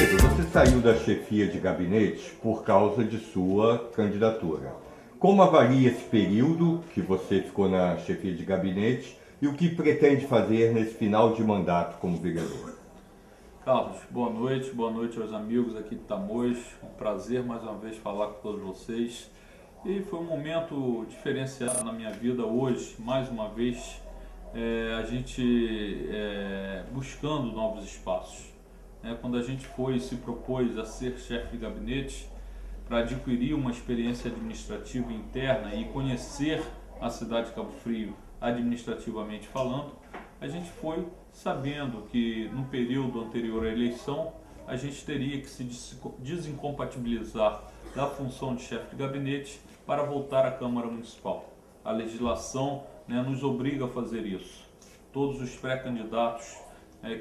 Alfredo, você saiu da chefia de gabinete por causa de sua candidatura. Como avalia esse período que você ficou na chefia de gabinete e o que pretende fazer nesse final de mandato como vereador? Carlos, boa noite aos amigos aqui de Tamoios. Um prazer mais uma vez falar com todos vocês. E foi um momento diferenciado na minha vida hoje, mais uma vez, a gente buscando novos espaços. Quando a gente se propôs a ser chefe de gabinete para adquirir uma experiência administrativa interna e conhecer a cidade de Cabo Frio administrativamente falando, a gente foi sabendo que no período anterior à eleição a gente teria que se desincompatibilizar da função de chefe de gabinete para voltar à Câmara Municipal. A legislação nos obriga a fazer isso. Todos os pré-candidatos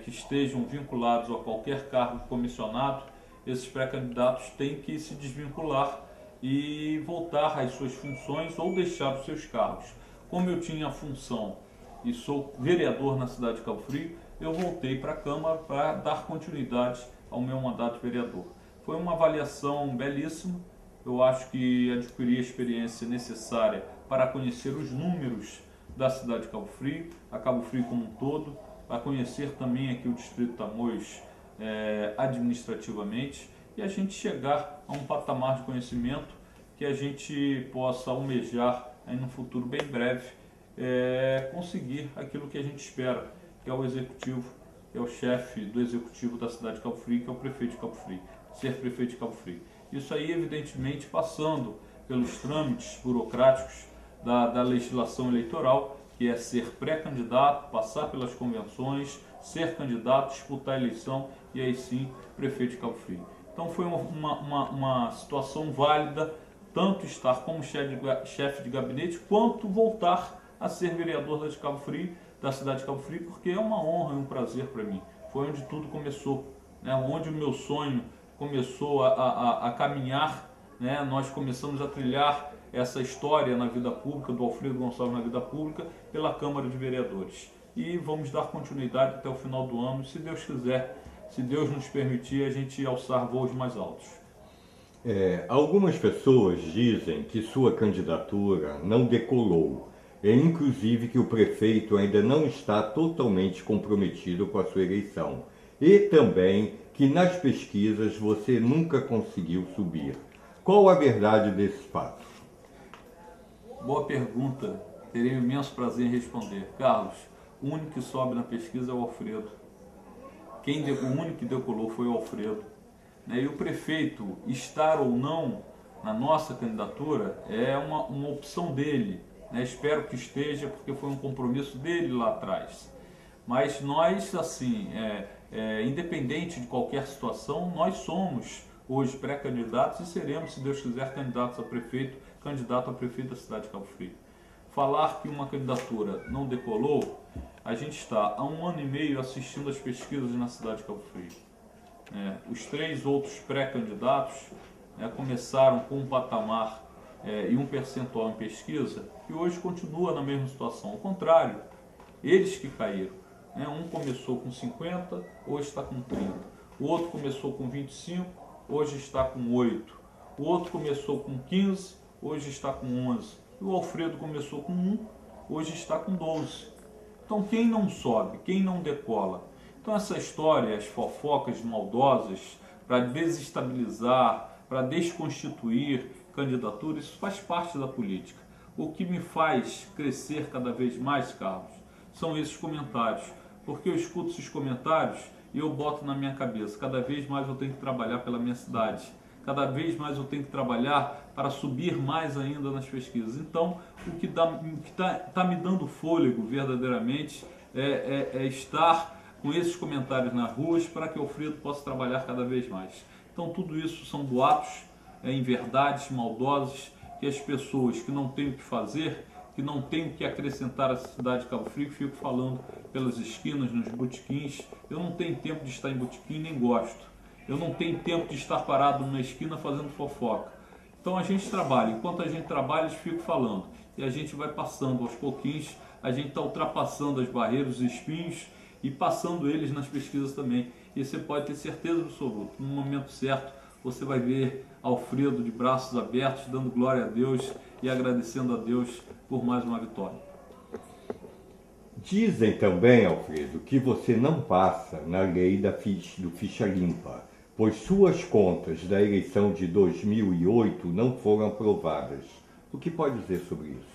que estejam vinculados a qualquer cargo comissionado, esses pré-candidatos têm que se desvincular e voltar às suas funções ou deixar os seus cargos. Como eu tinha a função e sou vereador na cidade de Cabo Frio, eu voltei para a Câmara para dar continuidade ao meu mandato de vereador. Foi uma avaliação belíssima. Eu acho que adquiri a experiência necessária para conhecer os números da cidade de Cabo Frio, a Cabo Frio como um todo, a conhecer também aqui o Distrito de Tamoios administrativamente e a gente chegar a um patamar de conhecimento que a gente possa almejar aí no futuro bem breve, conseguir aquilo que a gente espera, que é o executivo, que é o chefe do executivo da cidade de Cabo Frio, que é o prefeito de Cabo Frio, ser prefeito de Cabo Frio. Isso aí, evidentemente, passando pelos trâmites burocráticos da legislação eleitoral, que é ser pré-candidato, passar pelas convenções, ser candidato, disputar a eleição e aí sim prefeito de Cabo Frio. Então foi uma situação válida, tanto estar como chefe de gabinete, quanto voltar a ser vereador de Cabo Frio, da cidade de Cabo Frio, porque é uma honra e um prazer para mim. Foi onde tudo começou, onde o meu sonho começou a caminhar, nós começamos a trilhar essa história na vida pública, do Alfredo Gonçalves na vida pública, pela Câmara de Vereadores. E vamos dar continuidade até o final do ano, se Deus quiser, se Deus nos permitir, a gente alçar voos mais altos. Algumas pessoas dizem que sua candidatura não decolou, e inclusive que o prefeito ainda não está totalmente comprometido com a sua eleição, e também que nas pesquisas você nunca conseguiu subir. Qual a verdade desse fato? Boa pergunta, terei um imenso prazer em responder. Carlos, o único que sobe na pesquisa é o Alfredo. O único que decolou foi o Alfredo. E o prefeito estar ou não na nossa candidatura é uma opção dele. Espero que esteja, porque foi um compromisso dele lá atrás. Mas nós, assim, independente de qualquer situação, nós somos hoje pré-candidatos e seremos, se Deus quiser, candidato a prefeito da cidade de Cabo Frio. Falar que uma candidatura não decolou, a gente está há 1 ano e meio assistindo as pesquisas na cidade de Cabo Frio. Os 3 outros pré-candidatos começaram com um patamar e um percentual em pesquisa que hoje continua na mesma situação. Ao contrário, eles que caíram. Um começou com 50, hoje está com 30. O outro começou com 25, hoje está com 8. O outro começou com 15, hoje está com 11. E o Alfredo começou com 1, hoje está com 12. Então quem não sobe, quem não decola? Então essa história, as fofocas maldosas para desestabilizar, para desconstituir candidaturas, isso faz parte da política. O que me faz crescer cada vez mais, Carlos, são esses comentários. Porque eu escuto esses comentários e eu boto na minha cabeça, cada vez mais eu tenho que trabalhar pela minha cidade. Cada vez mais eu tenho que trabalhar para subir mais ainda nas pesquisas. Então, o que tá me dando fôlego verdadeiramente é estar com esses comentários nas ruas para que o Alfredo possa trabalhar cada vez mais. Então, tudo isso são boatos, inverdades maldosas que as pessoas que não têm o que fazer, que não têm o que acrescentar à cidade de Cabo Frio, ficam falando pelas esquinas, nos botequins. Eu não tenho tempo de estar em botequim, nem gosto. Eu não tenho tempo de estar parado numa esquina fazendo fofoca. Então a gente trabalha. Enquanto a gente trabalha, eles ficam falando. E a gente vai passando aos pouquinhos, a gente está ultrapassando as barreiras, os espinhos e passando eles nas pesquisas também. E você pode ter certeza absoluta, no momento certo, você vai ver Alfredo de braços abertos, dando glória a Deus e agradecendo a Deus por mais uma vitória. Dizem também, Alfredo, que você não passa na lei do ficha limpa, pois suas contas da eleição de 2008 não foram aprovadas. O que pode dizer sobre isso?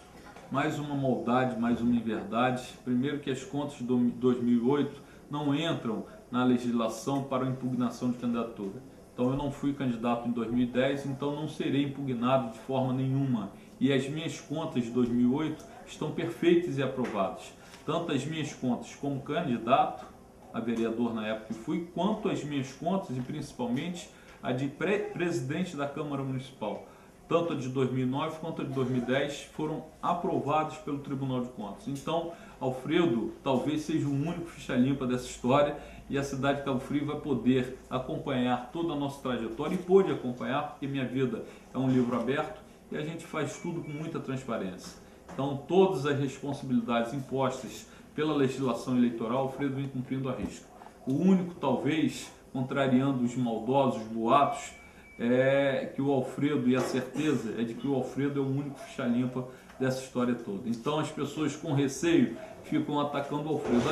Mais uma maldade, mais uma inverdade. Primeiro que as contas de 2008 não entram na legislação para impugnação de candidatura. Então eu não fui candidato em 2010, então não serei impugnado de forma nenhuma. E as minhas contas de 2008 estão perfeitas e aprovadas. Tanto as minhas contas como candidato a vereador na época que fui, quanto as minhas contas e principalmente a de presidente da Câmara Municipal. Tanto a de 2009 quanto a de 2010 foram aprovados pelo Tribunal de Contas. Então, Alfredo talvez seja o único ficha limpa dessa história e a cidade de Cabo Frio vai poder acompanhar toda a nossa trajetória e pôde acompanhar, porque minha vida é um livro aberto e a gente faz tudo com muita transparência. Então, todas as responsabilidades impostas pela legislação eleitoral, Alfredo vem cumprindo à risca. O único, talvez, contrariando os maldosos boatos, é que o Alfredo, e a certeza é de que o Alfredo é o único ficha limpa dessa história toda. Então as pessoas com receio ficam atacando o Alfredo.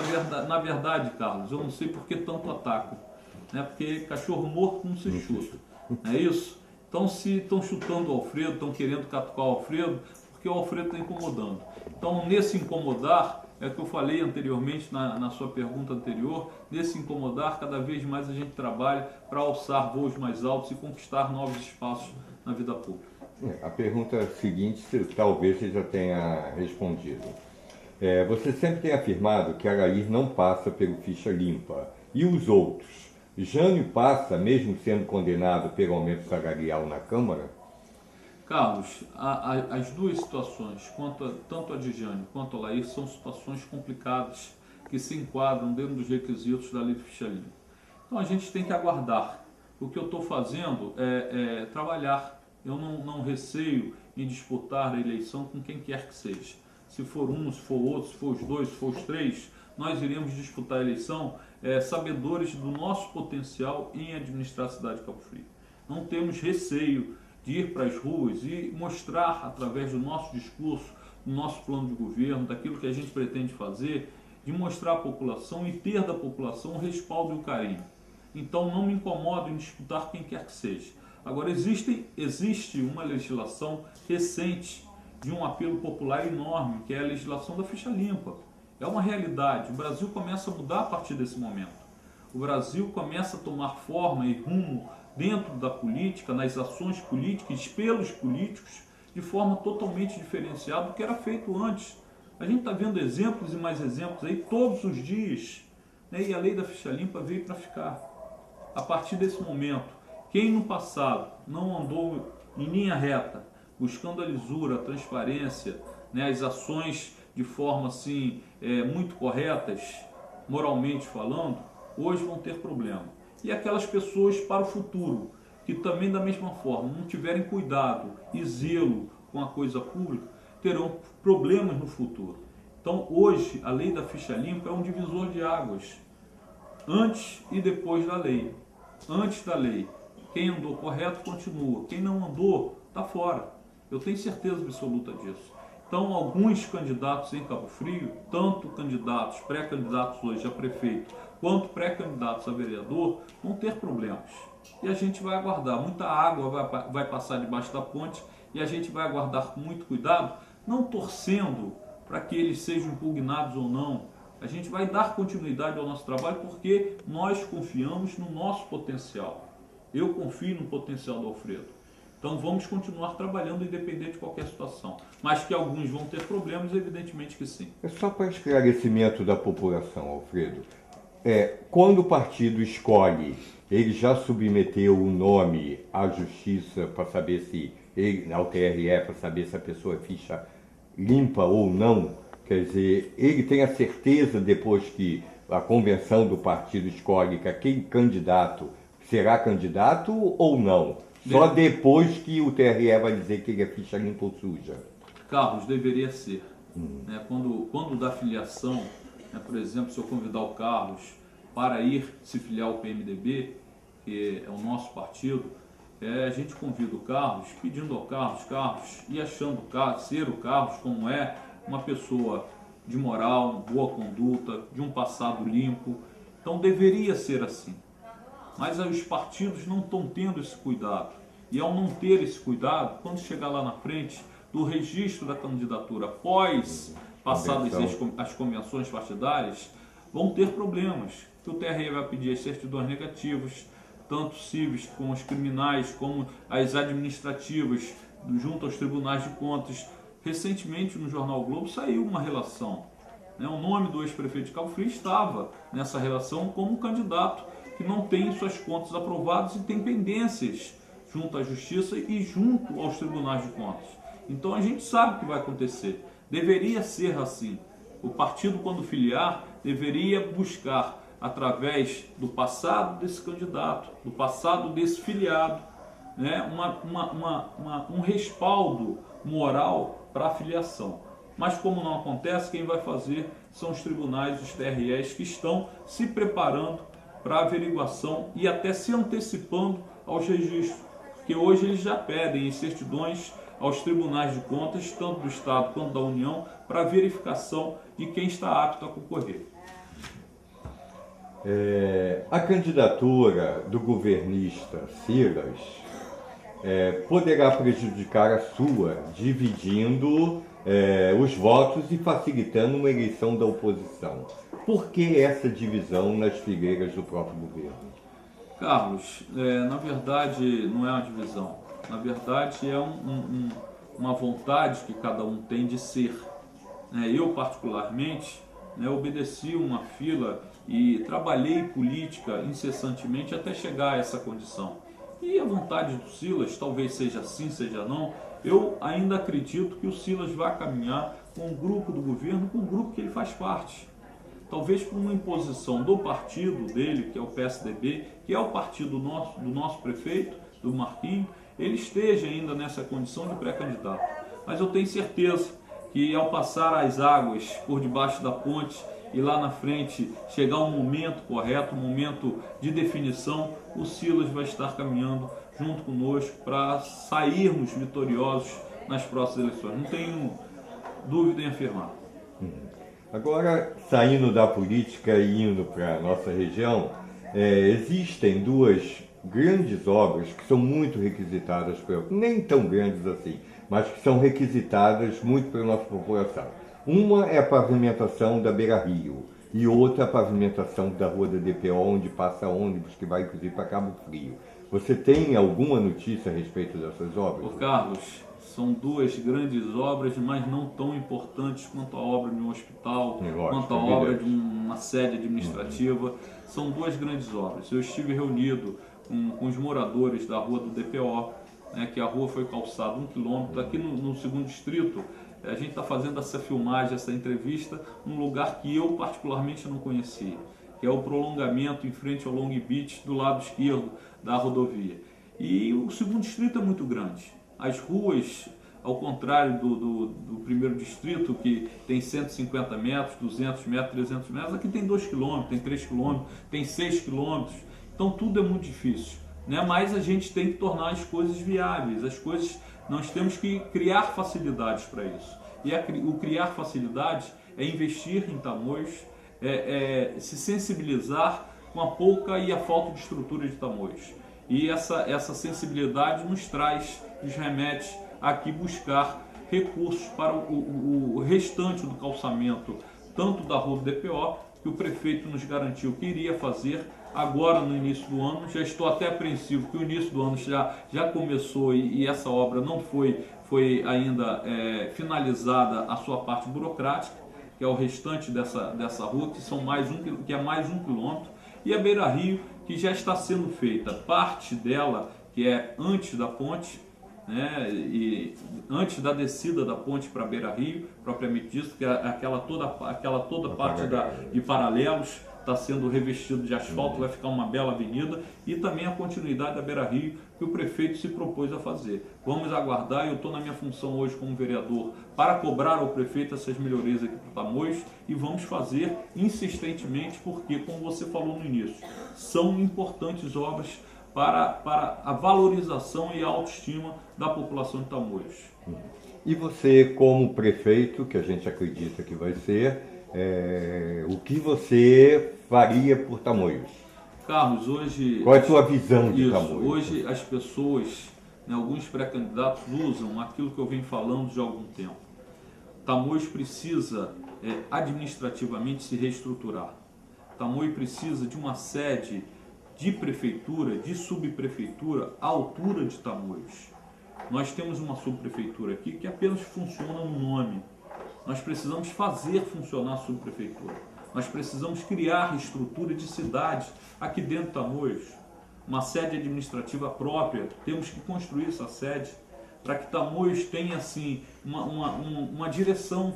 Na verdade, Carlos, eu não sei por que tanto atacam, né? Porque cachorro morto não se chuta, não é isso? Então se estão chutando o Alfredo, estão querendo catucar o Alfredo, porque o Alfredo está incomodando. Então nesse incomodar, é que eu falei anteriormente na sua pergunta anterior, nesse incomodar, cada vez mais a gente trabalha para alçar voos mais altos e conquistar novos espaços na vida pública. A pergunta seguinte, talvez você já tenha respondido. Você sempre tem afirmado que Arair não passa pelo ficha limpa. E os outros? Jânio passa, mesmo sendo condenado pelo aumento salarial na Câmara? Carlos, as duas situações, tanto a de Jânio quanto a Laís, são situações complicadas que se enquadram dentro dos requisitos da lei do ficha limpa. Então a gente tem que aguardar. O que eu estou fazendo é trabalhar. Eu não receio em disputar a eleição com quem quer que seja. Se for um, se for outro, se for os dois, se for os três, nós iremos disputar a eleição sabedores do nosso potencial em administrar a cidade de Cabo Frio. Não temos receio de ir para as ruas e mostrar, através do nosso discurso, do nosso plano de governo, daquilo que a gente pretende fazer, de mostrar à população e ter da população o respaldo e o carinho. Então não me incomodo em disputar quem quer que seja. Agora existe uma legislação recente de um apelo popular enorme, que é a legislação da ficha limpa. É uma realidade. O Brasil começa a mudar a partir desse momento. O Brasil começa a tomar forma e rumo dentro da política, nas ações políticas, pelos políticos, de forma totalmente diferenciada do que era feito antes. A gente está vendo exemplos e mais exemplos aí todos os dias, né? E a lei da ficha limpa veio para ficar. A partir desse momento, quem no passado não andou em linha reta, buscando a lisura, a transparência, né, as ações de forma assim, muito corretas, moralmente falando, hoje vão ter problema. E aquelas pessoas para o futuro, que também da mesma forma não tiverem cuidado e zelo com a coisa pública, terão problemas no futuro. Então hoje a lei da ficha limpa é um divisor de águas, antes e depois da lei. Antes da lei, quem andou correto continua, quem não andou está fora. Eu tenho certeza absoluta disso. Então, alguns candidatos em Cabo Frio, tanto candidatos, pré-candidatos hoje a prefeito, quanto pré-candidatos a vereador, vão ter problemas. E a gente vai aguardar. Muita água vai passar debaixo da ponte e a gente vai aguardar com muito cuidado, não torcendo para que eles sejam impugnados ou não. A gente vai dar continuidade ao nosso trabalho porque nós confiamos no nosso potencial. Eu confio no potencial do Alfredo. Então vamos continuar trabalhando independente de qualquer situação. Mas que alguns vão ter problemas, evidentemente que sim. É só para esclarecimento da população, Alfredo. Quando o partido escolhe, ele já submeteu o nome à justiça para saber se ao TRE, para saber se a pessoa é ficha limpa ou não? Quer dizer, ele tem a certeza, depois que a convenção do partido escolhe que aquele candidato será candidato ou não? Só depois que o TRE vai dizer que ele é ficha limpa ou suja? Carlos, deveria ser. Né? Quando da filiação, Por exemplo, se eu convidar o Carlos para ir se filiar ao PMDB, que é o nosso partido, a gente convida o Carlos, pedindo ao Carlos, e achando ser o Carlos como é uma pessoa de moral, boa conduta, de um passado limpo. Então deveria ser assim. Mas os partidos não estão tendo esse cuidado. E ao não ter esse cuidado, quando chegar lá na frente do registro da candidatura após passadas as convenções partidárias, vão ter problemas. O TRE vai pedir as certidões negativas, tanto cíveis como as criminais, como as administrativas, junto aos tribunais de contas. Recentemente no jornal Globo saiu uma relação. O nome do ex-prefeito de Cabo Frio estava nessa relação como candidato que não tem suas contas aprovadas e tem pendências junto à Justiça e junto aos tribunais de contas. Então a gente sabe o que vai acontecer. Deveria ser assim. O partido, quando filiar, deveria buscar, através do passado desse candidato, do passado desse filiado, um respaldo moral para a filiação. Mas como não acontece, quem vai fazer são os tribunais, os TREs, que estão se preparando para averiguação e até se antecipando aos registros, porque hoje eles já pedem certidões aos tribunais de contas, tanto do Estado quanto da União, para verificação de quem está apto a concorrer. A candidatura do governista Silas poderá prejudicar a sua, dividindo os votos e facilitando uma eleição da oposição. Por que essa divisão nas fileiras do próprio governo? Carlos, na verdade não é uma divisão. Na verdade é uma vontade que cada um tem de ser. Eu particularmente obedeci uma fila e trabalhei política incessantemente até chegar a essa condição. E a vontade do Silas, talvez seja assim, seja não, eu ainda acredito que o Silas vai caminhar com o grupo do governo, com o grupo que ele faz parte. Talvez por uma imposição do partido dele, que é o PSDB, que é o partido do nosso prefeito, do Marquinhos, ele esteja ainda nessa condição de pré-candidato. Mas eu tenho certeza que ao passar as águas por debaixo da ponte e lá na frente chegar um momento correto, um momento de definição, o Silas vai estar caminhando junto conosco para sairmos vitoriosos nas próximas eleições. Não tenho dúvida em afirmar. Agora, saindo da política e indo para a nossa região, existem duas grandes obras que são muito requisitadas, nem tão grandes assim, mas que são requisitadas muito pela nossa população. Uma é a pavimentação da Beira Rio e outra a pavimentação da Rua da DPO, onde passa ônibus que vai inclusive para Cabo Frio. Você tem alguma notícia a respeito dessas obras? Carlos, são duas grandes obras, mas não tão importantes quanto a obra de um hospital, quanto a obra de uma sede administrativa. São duas grandes obras. Eu estive reunido com os moradores da Rua do DPO, que a rua foi calçada 1 quilômetro. Aqui no segundo distrito, a gente está fazendo essa filmagem, essa entrevista, num lugar que eu particularmente não conhecia, que é o prolongamento em frente ao Long Beach, do lado esquerdo da rodovia. E o segundo distrito é muito grande. As ruas, ao contrário do primeiro distrito, que tem 150 metros, 200 metros, 300 metros, aqui tem 2 quilômetros, tem 3 quilômetros, tem 6 quilômetros. Então tudo é muito difícil, mas a gente tem que tornar as coisas viáveis, nós temos que criar facilidades para isso. E o criar facilidades é investir em Tamoios, se sensibilizar com a pouca e a falta de estrutura de Tamoios. E essa sensibilidade nos remete a aqui buscar recursos para o restante do calçamento, tanto da Rua do DPO, que o prefeito nos garantiu que iria fazer agora no início do ano. Já estou até apreensivo que o início do ano já começou e essa obra não foi ainda finalizada a sua parte burocrática, que é o restante dessa rua, que é mais 1 quilômetro, e a Beira Rio, que já está sendo feita parte dela, que é antes da ponte, e antes da descida da ponte para Beira Rio, propriamente dito, que é aquela toda parte de paralelos, está sendo revestido de asfalto, vai ficar uma bela avenida, e também a continuidade da Beira-Rio, que o prefeito se propôs a fazer. Vamos aguardar, eu estou na minha função hoje como vereador para cobrar ao prefeito essas melhorias aqui para Tamoios, e vamos fazer insistentemente, porque, como você falou no início, são importantes obras para a valorização e a autoestima da população de Tamoios. E você, como prefeito, que a gente acredita que vai ser, o que você faria por Tamoios? Carlos, hoje... Qual é a sua visão de Tamoios? Hoje as pessoas, alguns pré-candidatos usam aquilo que eu venho falando de algum tempo. Tamoios precisa administrativamente se reestruturar. Tamoios precisa de uma sede de prefeitura, de subprefeitura, à altura de Tamoios. Nós temos uma subprefeitura aqui que apenas funciona no nome. Nós precisamos fazer funcionar a subprefeitura. Nós precisamos criar estrutura de cidade aqui dentro de Tamoios. Uma sede administrativa própria. Temos que construir essa sede para que Tamoios tenha assim, uma direção.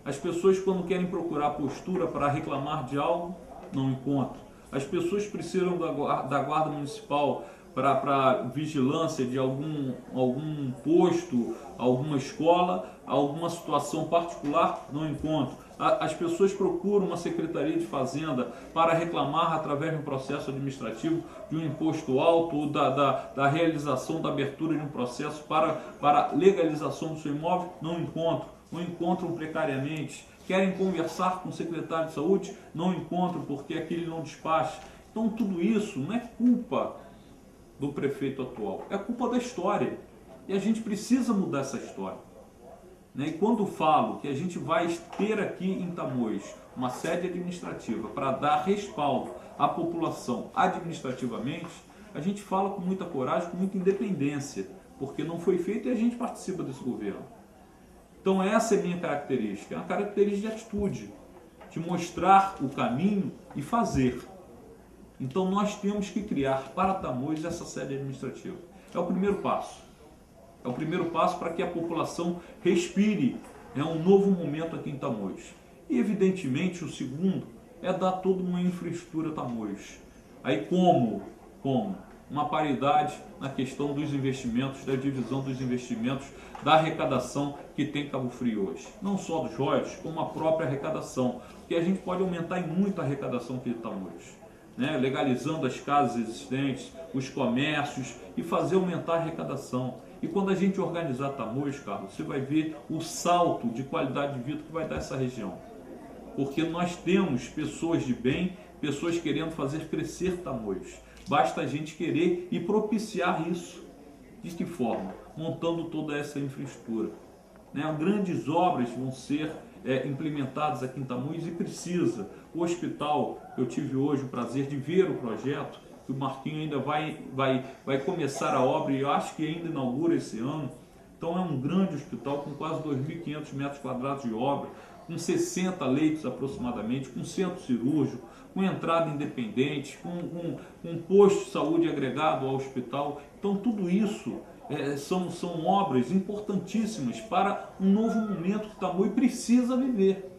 As pessoas, quando querem procurar postura para reclamar de algo, não encontram. As pessoas precisam da Guarda Municipal para vigilância de algum posto, alguma escola, alguma situação particular, não encontro. As pessoas procuram uma Secretaria de Fazenda para reclamar através de um processo administrativo de um imposto alto ou da realização da abertura de um processo para legalização do seu imóvel, não encontro. Não encontram precariamente. Querem conversar com o secretário de saúde, não encontram porque aquele não despacha. Então tudo isso não é culpa do prefeito atual, é culpa da história. E a gente precisa mudar essa história. E quando falo que a gente vai ter aqui em Tamoios uma sede administrativa para dar respaldo à população administrativamente, a gente fala com muita coragem, com muita independência, porque não foi feito e a gente participa desse governo. Então essa é a minha característica, é uma característica de atitude, de mostrar o caminho e fazer. Então nós temos que criar para Tamoios essa sede administrativa. É o primeiro passo. É o primeiro passo para que a população respire um novo momento aqui em Tamoios. E evidentemente o segundo é dar toda uma infraestrutura a Tamoios. Aí como? Uma paridade na questão dos investimentos, da divisão dos investimentos, da arrecadação que tem Cabo Frio hoje. Não só dos royalties, como a própria arrecadação. Porque a gente pode aumentar muito a arrecadação aqui de Tamoios. Legalizando as casas existentes, os comércios e fazer aumentar a arrecadação. E quando a gente organizar Tamoios, Carlos, você vai ver o salto de qualidade de vida que vai dar essa região. Porque nós temos pessoas de bem, pessoas querendo fazer crescer Tamoios. Basta a gente querer e propiciar isso. De que forma? Montando toda essa infraestrutura. Grandes obras vão ser implementadas aqui em Tamoios e precisa. O hospital, eu tive hoje o prazer de ver o projeto, que o Marquinho ainda vai começar a obra e eu acho que ainda inaugura esse ano. Então é um grande hospital com quase 2.500 metros quadrados de obra, com 60 leitos aproximadamente, com centro cirúrgico, com entrada independente, com um posto de saúde agregado ao hospital. Então tudo isso são obras importantíssimas para um novo momento que Tamoios precisa viver.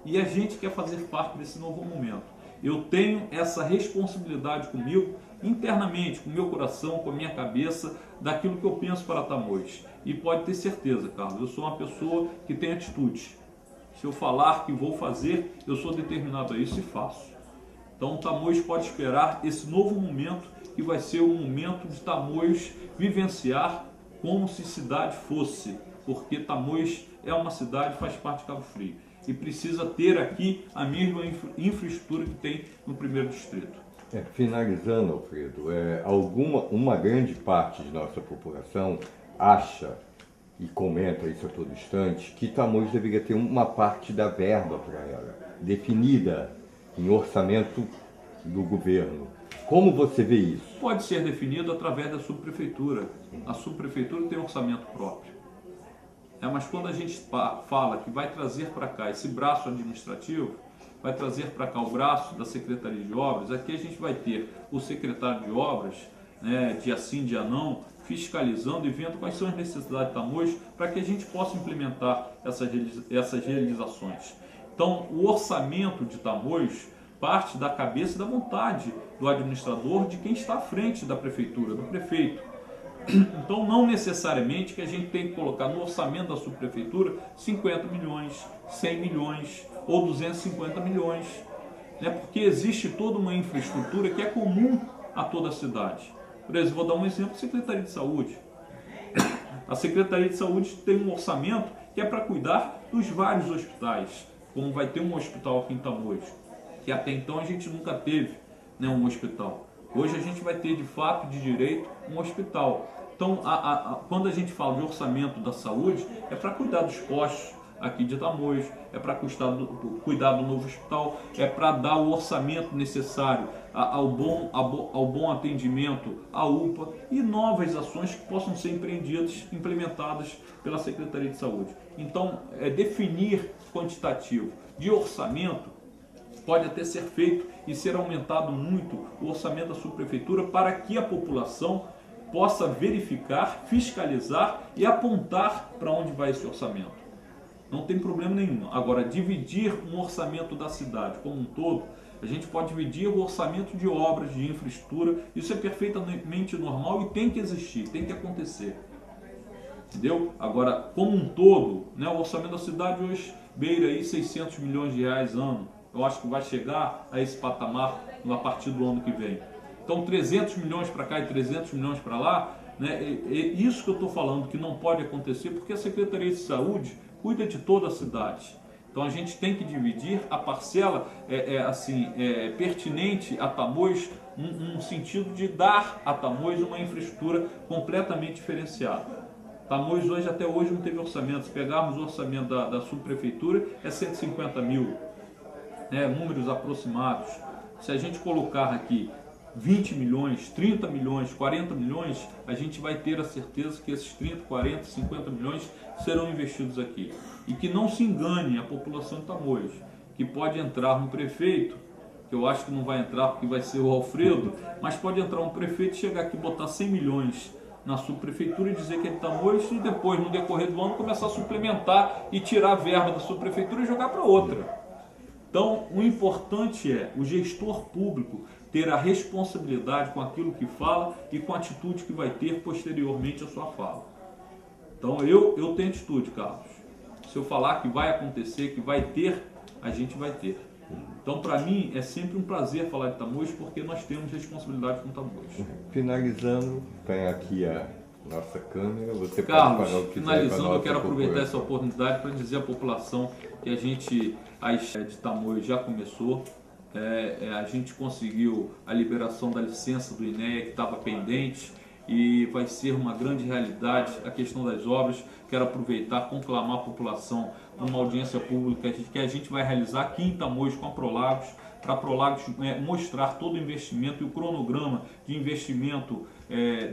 E a gente quer fazer parte desse novo momento. Eu tenho essa responsabilidade comigo, internamente, com o meu coração, com a minha cabeça, daquilo que eu penso para Tamoios. E pode ter certeza, Carlos, eu sou uma pessoa que tem atitude. Se eu falar que vou fazer, eu sou determinado a isso e faço. Então Tamoios pode esperar esse novo momento, que vai ser o momento de Tamoios vivenciar como se cidade fosse. Porque Tamoios é uma cidade, faz parte de Cabo Frio. E precisa ter aqui a mesma infraestrutura que tem no primeiro distrito. Finalizando, Alfredo, uma grande parte de nossa população acha e comenta isso a todo instante que Tamoios deveria ter uma parte da verba para ela, definida em orçamento do governo. Como você vê isso? Pode ser definido através da subprefeitura. A subprefeitura tem orçamento próprio. Mas quando a gente fala que vai trazer para cá esse braço administrativo, vai trazer para cá o braço da Secretaria de Obras, aqui a gente vai ter o secretário de Obras, dia sim, dia não, fiscalizando e vendo quais são as necessidades de Tamoios para que a gente possa implementar essas realizações. Então, o orçamento de Tamoios parte da cabeça e da vontade do administrador, de quem está à frente da prefeitura, do prefeito. Então, não necessariamente que a gente tem que colocar no orçamento da subprefeitura 50 milhões, 100 milhões ou 250 milhões, né? Porque existe toda uma infraestrutura que é comum a toda a cidade. Por exemplo, vou dar um exemplo: a Secretaria de Saúde. A Secretaria de Saúde tem um orçamento que é para cuidar dos vários hospitais, como vai ter um hospital aqui em Tamoios, que até então a gente nunca teve, né, um hospital. Hoje a gente vai ter, de fato, de direito, um hospital. Então, quando a gente fala de orçamento da saúde, é para cuidar dos postos aqui de Tamoios, é para cuidar do novo hospital, é para dar o orçamento necessário ao bom atendimento à UPA e novas ações que possam ser implementadas pela Secretaria de Saúde. Então, definir quantitativo de orçamento pode até ser feito e ser aumentado muito o orçamento da subprefeitura para que a população possa verificar, fiscalizar e apontar para onde vai esse orçamento. Não tem problema nenhum. Agora, dividir um orçamento da cidade como um todo, a gente pode dividir o orçamento de obras, de infraestrutura, isso é perfeitamente normal e tem que existir, tem que acontecer. Entendeu? Agora, como um todo, né, o orçamento da cidade hoje beira aí 600 milhões de reais ano. Eu acho que vai chegar a esse patamar a partir do ano que vem. Então, 300 milhões para cá e 300 milhões para lá, né, isso que eu estou falando que não pode acontecer, porque a Secretaria de Saúde cuida de toda a cidade. Então, a gente tem que dividir a parcela pertinente a Tamoios, no sentido de dar a Tamoios uma infraestrutura completamente diferenciada. Tamoios até hoje não teve orçamento. Se pegarmos o orçamento da subprefeitura, é 150 mil. Números aproximados. Se a gente colocar aqui 20 milhões, 30 milhões, 40 milhões, a gente vai ter a certeza que esses 30, 40, 50 milhões serão investidos aqui. E que não se engane a população de Tamoios, que pode entrar um prefeito, que eu acho que não vai entrar porque vai ser o Alfredo, mas pode entrar um prefeito e chegar aqui e botar 100 milhões na subprefeitura e dizer que é de Tamoios e depois, no decorrer do ano, começar a suplementar e tirar a verba da subprefeitura e jogar para outra. Então, o importante é o gestor público ter a responsabilidade com aquilo que fala e com a atitude que vai ter posteriormente à sua fala. Então, eu tenho atitude, Carlos. Se eu falar que vai acontecer, que vai ter, a gente vai ter. Então, para mim, é sempre um prazer falar de Tamoios, porque nós temos responsabilidade com Tamoios. Finalizando, tem aqui a nossa câmera. Você Carlos, pode falar o que finalizando, eu quero aproveitar essa oportunidade para dizer à população que a gente, de Tamoios, já começou. A gente conseguiu a liberação da licença do INEA, que estava pendente, e vai ser uma grande realidade a questão das obras. Quero aproveitar, conclamar a população numa audiência pública que a gente vai realizar aqui em Tamoios com a Prolagos, para a Prolagos mostrar todo o investimento e o cronograma de investimento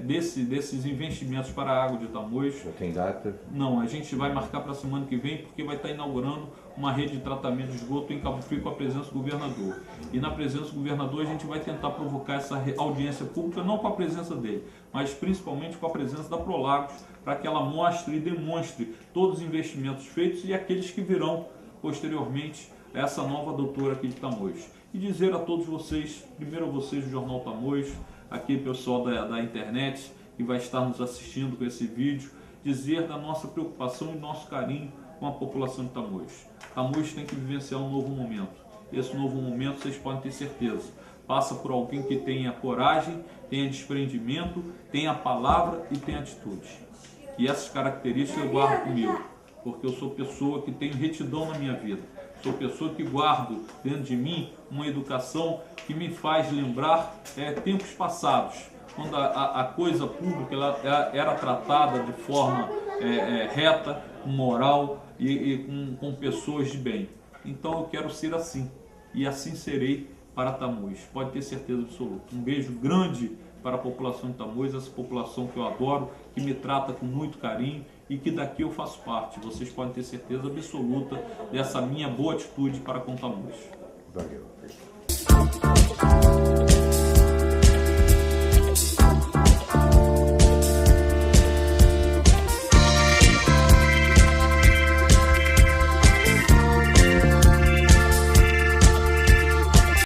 desses investimentos para a água de Tamoios. Já tem data? Não, a gente vai marcar para a semana que vem, porque vai estar inaugurando uma rede de tratamento de esgoto em Cabo Frio com a presença do governador. E na presença do governador a gente vai tentar provocar essa audiência pública, não com a presença dele, mas principalmente com a presença da Prolagos, para que ela mostre e demonstre todos os investimentos feitos e aqueles que virão posteriormente a essa nova doutora aqui de Tamoios. E dizer a todos vocês, primeiro a vocês do Jornal Tamoios, aqui pessoal da internet que vai estar nos assistindo com esse vídeo, dizer da nossa preocupação e nosso carinho com a população de Tamoios. Tamoios tem que vivenciar um novo momento. Esse novo momento, vocês podem ter certeza, passa por alguém que tenha coragem, tenha desprendimento, tenha palavra e tenha atitude. E essas características eu guardo comigo, porque eu sou pessoa que tenho retidão na minha vida. Sou pessoa que guardo dentro de mim uma educação que me faz lembrar tempos passados, quando a coisa pública ela era tratada de forma reta, moral e com pessoas de bem. Então eu quero ser assim, e assim serei para Tamoios, pode ter certeza absoluta. Um beijo grande para a população de Tamoios, essa população que eu adoro, que me trata com muito carinho e que daqui eu faço parte. Vocês podem ter certeza absoluta dessa minha boa atitude para com Tamoios. Valeu.